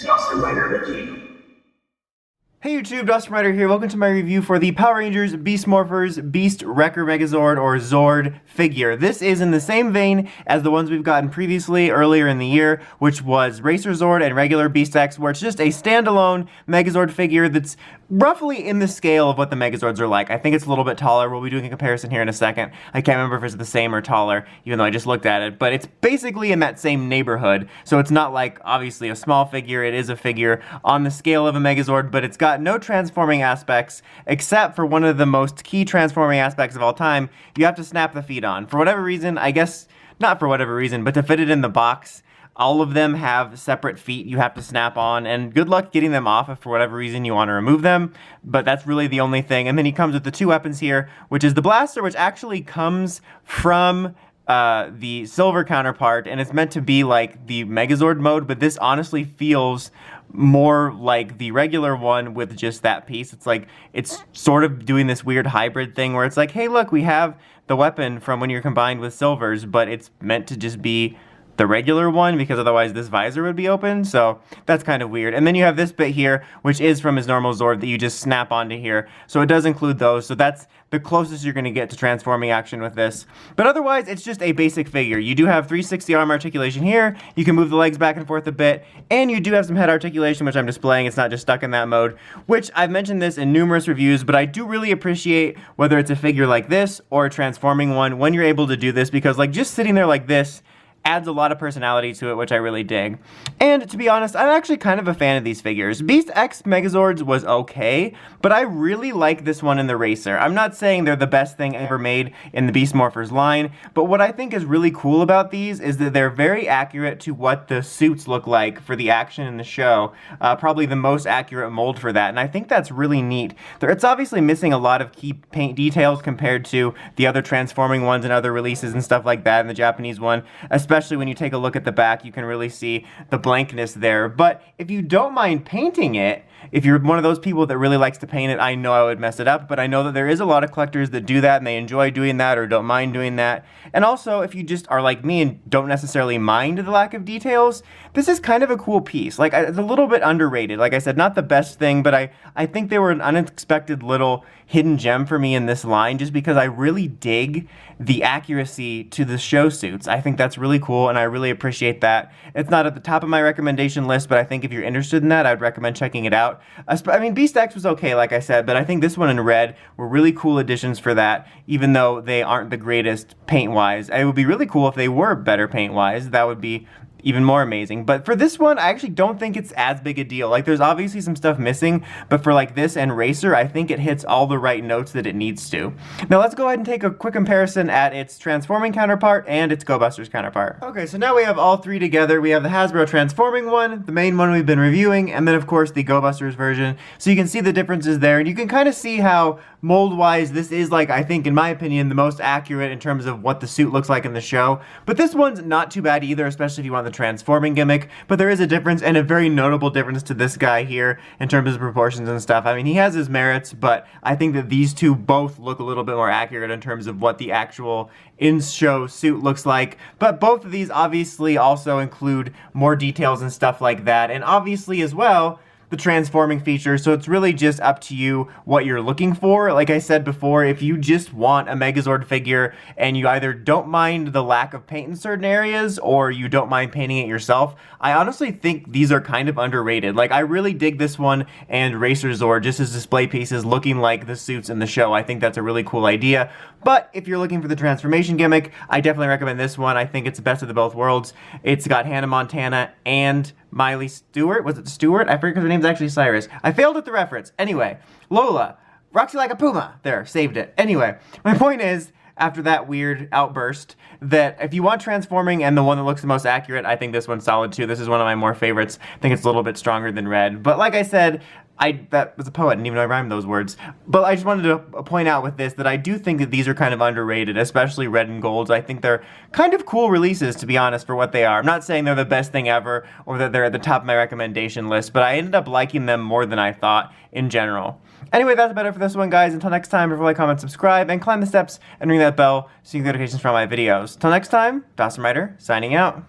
Dawson Rider review. Hey YouTube, Dawson Rider here. Welcome to my review for the Power Rangers Beast Morphers Beast Wrecker Megazord or Zord figure. This is in the same vein as the ones we've gotten previously earlier in the year, which was Racer Zord and regular Beast X, where it's just a standalone Megazord figure that's roughly in the scale of what the Megazords are like. I think it's a little bit taller. We'll be doing a comparison here in a second. I can't remember if it's the same or taller, even though I just looked at it, but it's basically in that same neighborhood. So it's not like, obviously, a small figure. It is a figure on the scale of a Megazord, but it's got no transforming aspects, except for one of the most key transforming aspects of all time. You have to snap the feet on. For whatever reason, I guess, not for whatever reason, but to fit it in the box, all of them have separate feet you have to snap on, and good luck getting them off if for whatever reason you want to remove them, but that's really the only thing. And then he comes with the two weapons here, which is the blaster, which actually comes from the silver counterpart, and it's meant to be like the Megazord mode, but this honestly feels more like the regular one with just that piece. It's like, it's sort of doing this weird hybrid thing where it's like, hey look, we have the weapon from when you're combined with silvers, but it's meant to just be the regular one, because otherwise this visor would be open, so that's kind of weird. And then you have this bit here, which is from his normal Zord that you just snap onto here, so it does include those, so that's the closest you're going to get to transforming action with this. But otherwise, it's just a basic figure. You do have 360 arm articulation here, you can move the legs back and forth a bit, and you do have some head articulation, which I'm displaying. It's not just stuck in that mode, which I've mentioned this in numerous reviews, but I do really appreciate whether it's a figure like this or a transforming one when you're able to do this, because like just sitting there like this adds a lot of personality to it, which I really dig. And to be honest, I'm actually kind of a fan of these figures. Beast X Megazords was okay, but I really like this one in the Racer. I'm not saying they're the best thing ever made in the Beast Morphers line, but what I think is really cool about these is that they're very accurate to what the suits look like for the action in the show. Probably the most accurate mold for that, and I think that's really neat. It's obviously missing a lot of key paint details compared to the other transforming ones and other releases and stuff like that in the Japanese one, especially when you take a look at the back. You can really see the blankness there. But if you don't mind painting it, if you're one of those people that really likes to paint it, I know I would mess it up, but I know that there is a lot of collectors that do that and they enjoy doing that or don't mind doing that. And also, if you just are like me and don't necessarily mind the lack of details, this is kind of a cool piece. Like, it's a little bit underrated. Like I said, not the best thing, but I think they were an unexpected little hidden gem for me in this line, just because I really dig the accuracy to the show suits. I think that's really cool, and I really appreciate that. It's not at the top of my recommendation list, but I think if you're interested in that, I'd recommend checking it out. I mean, Beast X was okay, like I said, but I think this one in red were really cool additions for that, even though they aren't the greatest paint-wise. It would be really cool if they were better paint-wise. That would be even more amazing. But for this one, I actually don't think it's as big a deal. Like, there's obviously some stuff missing, but for like this and Racer, I think it hits all the right notes that it needs to. Now let's go ahead and take a quick comparison at its transforming counterpart and its Go Busters counterpart. Okay, so now we have all three together. We have the Hasbro transforming one, the main one we've been reviewing, and then of course the Go Busters version. So you can see the differences there, and you can kind of see how mold-wise this is, like, I think in my opinion, the most accurate in terms of what the suit looks like in the show. But this one's not too bad either, especially if you want the transforming gimmick, but there is a difference, and a very notable difference to this guy here in terms of proportions and stuff. I mean, he has his merits, but I think that these two both look a little bit more accurate in terms of what the actual in-show suit looks like. But both of these obviously also include more details and stuff like that, and obviously as well, the transforming feature, so it's really just up to you what you're looking for. Like I said before, if you just want a Megazord figure and you either don't mind the lack of paint in certain areas or you don't mind painting it yourself, I honestly think these are kind of underrated. Like, I really dig this one and Racer Zord just as display pieces looking like the suits in the show. I think that's a really cool idea. But if you're looking for the transformation gimmick, I definitely recommend this one. I think it's the best of the both worlds. It's got Hannah Montana and Miley Stewart. Was it Stewart? I forget because her name's actually Cyrus. I failed at the reference. Anyway, Lola. Roxy like a puma. There, saved it. Anyway, my point is, after that weird outburst, that if you want transforming and the one that looks the most accurate, I think this one's solid too. This is one of my more favorites. I think it's a little bit stronger than red. But like I said, that was a poet, didn't even know I rhymed those words. But I just wanted to point out with this that I do think that these are kind of underrated, especially red and golds. I think they're kind of cool releases, to be honest, for what they are. I'm not saying they're the best thing ever or that they're at the top of my recommendation list, but I ended up liking them more than I thought in general. Anyway, that's about it for this one, guys. Until next time, remember to like, comment, subscribe, and climb the steps and ring that bell so you get notifications from my videos. Till next time, Dawson Rider, signing out.